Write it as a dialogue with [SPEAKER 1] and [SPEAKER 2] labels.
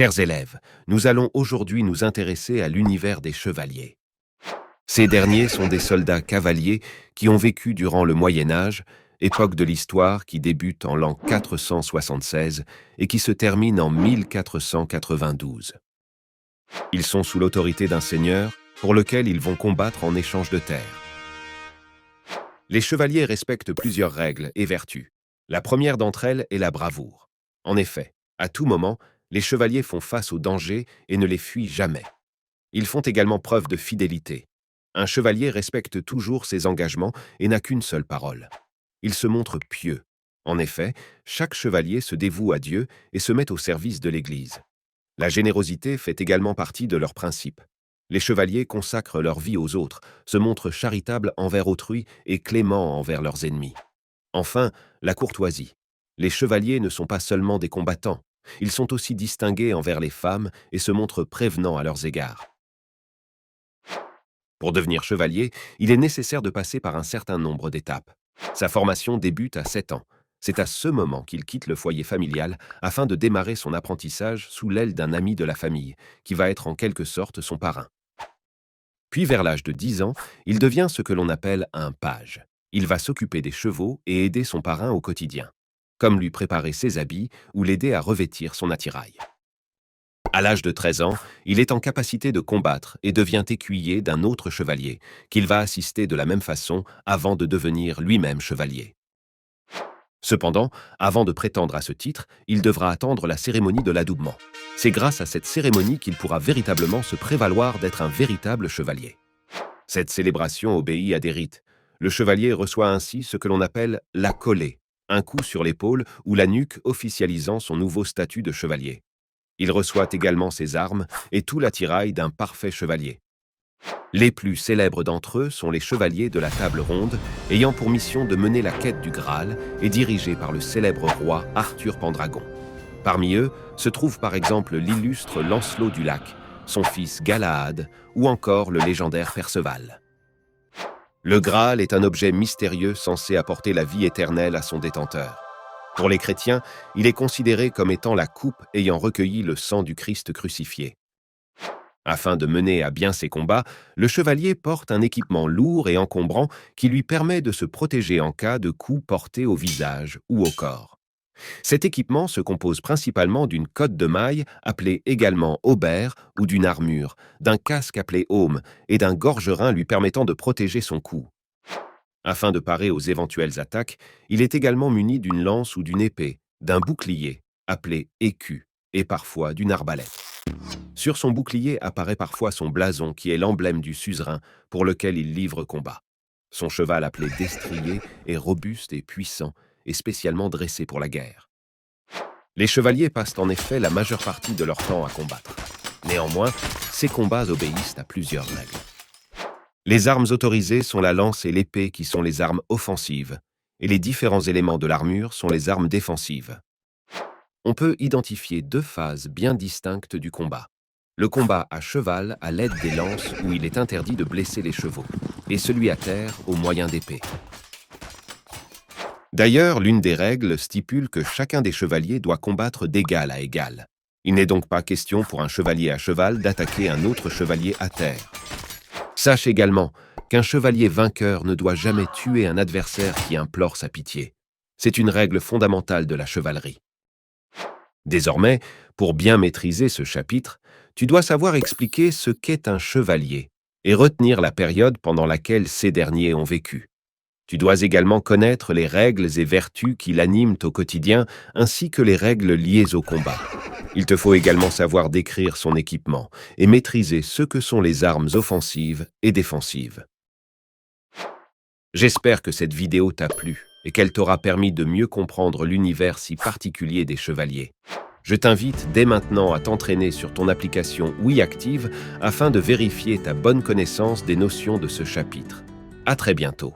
[SPEAKER 1] Chers élèves, nous allons aujourd'hui nous intéresser à l'univers des chevaliers. Ces derniers sont des soldats cavaliers qui ont vécu durant le Moyen Âge, époque de l'histoire qui débute en l'an 476 et qui se termine en 1492. Ils sont sous l'autorité d'un seigneur pour lequel ils vont combattre en échange de terres. Les chevaliers respectent plusieurs règles et vertus. La première d'entre elles est la bravoure. En effet, à tout moment, les chevaliers font face aux dangers et ne les fuient jamais. Ils font également preuve de fidélité. Un chevalier respecte toujours ses engagements et n'a qu'une seule parole. Il se montre pieux. En effet, chaque chevalier se dévoue à Dieu et se met au service de l'Église. La générosité fait également partie de leurs principes. Les chevaliers consacrent leur vie aux autres, se montrent charitables envers autrui et cléments envers leurs ennemis. Enfin, la courtoisie. Les chevaliers ne sont pas seulement des combattants, ils sont aussi distingués envers les femmes et se montrent prévenants à leurs égards. Pour devenir chevalier, il est nécessaire de passer par un certain nombre d'étapes. Sa formation débute à 7 ans. C'est à ce moment qu'il quitte le foyer familial afin de démarrer son apprentissage sous l'aile d'un ami de la famille, qui va être en quelque sorte son parrain. Puis vers l'âge de 10 ans, il devient ce que l'on appelle un page. Il va s'occuper des chevaux et aider son parrain au quotidien, comme lui préparer ses habits ou l'aider à revêtir son attirail. À l'âge de 13 ans, il est en capacité de combattre et devient écuyer d'un autre chevalier, qu'il va assister de la même façon avant de devenir lui-même chevalier. Cependant, avant de prétendre à ce titre, il devra attendre la cérémonie de l'adoubement. C'est grâce à cette cérémonie qu'il pourra véritablement se prévaloir d'être un véritable chevalier. Cette célébration obéit à des rites. Le chevalier reçoit ainsi ce que l'on appelle la collée, un coup sur l'épaule ou la nuque officialisant son nouveau statut de chevalier. Il reçoit également ses armes et tout l'attirail d'un parfait chevalier. Les plus célèbres d'entre eux sont les chevaliers de la table ronde, ayant pour mission de mener la quête du Graal et dirigés par le célèbre roi Arthur Pendragon. Parmi eux se trouve par exemple l'illustre Lancelot du Lac, son fils Galahad ou encore le légendaire Perceval. Le Graal est un objet mystérieux censé apporter la vie éternelle à son détenteur. Pour les chrétiens, il est considéré comme étant la coupe ayant recueilli le sang du Christ crucifié. Afin de mener à bien ses combats, le chevalier porte un équipement lourd et encombrant qui lui permet de se protéger en cas de coups portés au visage ou au corps. Cet équipement se compose principalement d'une cotte de mailles appelée également haubert ou d'une armure, d'un casque appelé aume et d'un gorgerin lui permettant de protéger son cou. Afin de parer aux éventuelles attaques, il est également muni d'une lance ou d'une épée, d'un bouclier appelé écu et parfois d'une arbalète. Sur son bouclier apparaît parfois son blason qui est l'emblème du suzerain pour lequel il livre combat. Son cheval appelé destrier est robuste et puissant et spécialement dressé pour la guerre. Les chevaliers passent en effet la majeure partie de leur temps à combattre. Néanmoins, ces combats obéissent à plusieurs règles. Les armes autorisées sont la lance et l'épée qui sont les armes offensives, et les différents éléments de l'armure sont les armes défensives. On peut identifier deux phases bien distinctes du combat. Le combat à cheval à l'aide des lances où il est interdit de blesser les chevaux, et celui à terre au moyen d'épées. D'ailleurs, l'une des règles stipule que chacun des chevaliers doit combattre d'égal à égal. Il n'est donc pas question pour un chevalier à cheval d'attaquer un autre chevalier à terre. Sache également qu'un chevalier vainqueur ne doit jamais tuer un adversaire qui implore sa pitié. C'est une règle fondamentale de la chevalerie. Désormais, pour bien maîtriser ce chapitre, tu dois savoir expliquer ce qu'est un chevalier et retenir la période pendant laquelle ces derniers ont vécu. Tu dois également connaître les règles et vertus qui l'animent au quotidien ainsi que les règles liées au combat. Il te faut également savoir décrire son équipement et maîtriser ce que sont les armes offensives et défensives. J'espère que cette vidéo t'a plu et qu'elle t'aura permis de mieux comprendre l'univers si particulier des chevaliers. Je t'invite dès maintenant à t'entraîner sur ton application OuiActive afin de vérifier ta bonne connaissance des notions de ce chapitre. À très bientôt.